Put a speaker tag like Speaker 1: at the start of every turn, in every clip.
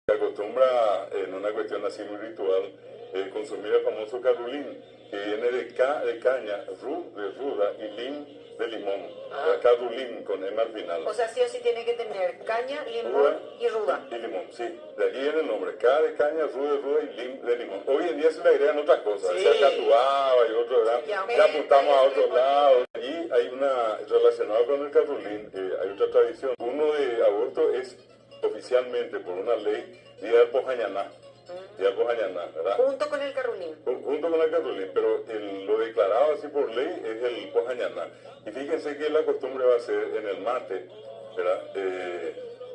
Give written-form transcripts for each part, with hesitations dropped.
Speaker 1: Se acostumbra, en una cuestión así muy ritual, consumir el famoso carulín, que viene de de caña, de ruda y lim de limón. Carulín con M al final.
Speaker 2: O sea, sí o sí tiene que tener caña, limón y ruda.
Speaker 1: Y limón, sí. De allí viene el nombre. K de caña, ruda y lim de limón. Hoy en día se le agregan otras cosas.
Speaker 2: Sí.
Speaker 1: Se catuaba y otro, ¿verdad? Ya apuntamos a otros lados. Allí hay una, relacionada con el carulín, hay otra tradición. 1 de agosto es oficialmente, por una ley, Día del Pojañaná. Día del Pojañaná, ¿verdad?
Speaker 2: Junto con el carulín.
Speaker 1: Junto con el carulín, pero lo declarado así por ley es el Pojañaná. Y fíjense que la costumbre va a ser en el mate, ¿verdad?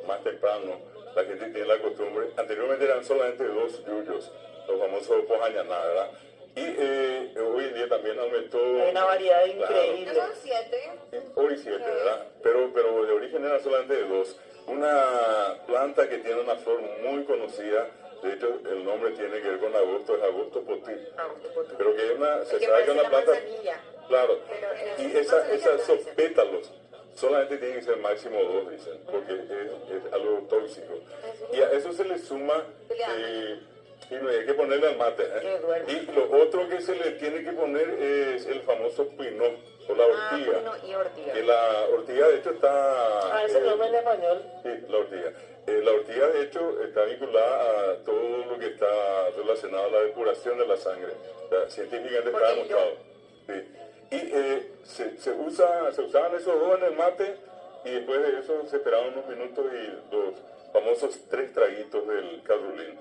Speaker 1: Más temprano, la gente tiene la costumbre. Anteriormente eran solamente 2 yuyos, los famosos Pojañaná, ¿verdad? Y hoy en día también aumentó.
Speaker 3: Hay una variedad increíble.
Speaker 2: ¿No son 7?
Speaker 1: Hoy 7, ¿verdad? Pero de origen era solamente de 2. Una planta que tiene una flor muy conocida. De hecho, el nombre tiene que ver con agosto, es agosto potí. Pero que es se sabe que es una planta.
Speaker 2: Manzanilla.
Speaker 1: Claro.
Speaker 2: Pero,
Speaker 1: Y esos pétalos solamente tienen que ser máximo 2, dicen, porque es algo tóxico. Y a eso se le suma. Y no hay que ponerle al mate. Y lo otro que se le tiene que poner es el famoso pinó o la ortiga.
Speaker 2: Pinó y ortiga.
Speaker 1: Que la ortiga, de hecho, está.
Speaker 3: Ese nombre en español.
Speaker 1: Sí, la ortiga. La ortiga, de hecho, está vinculada a todo lo que está relacionado a la depuración de la sangre. O sea, científicamente está demostrado. Sí. Y se usaban esos 2 en el mate, y después de eso se esperaban unos minutos y los famosos 3 traguitos del carulín.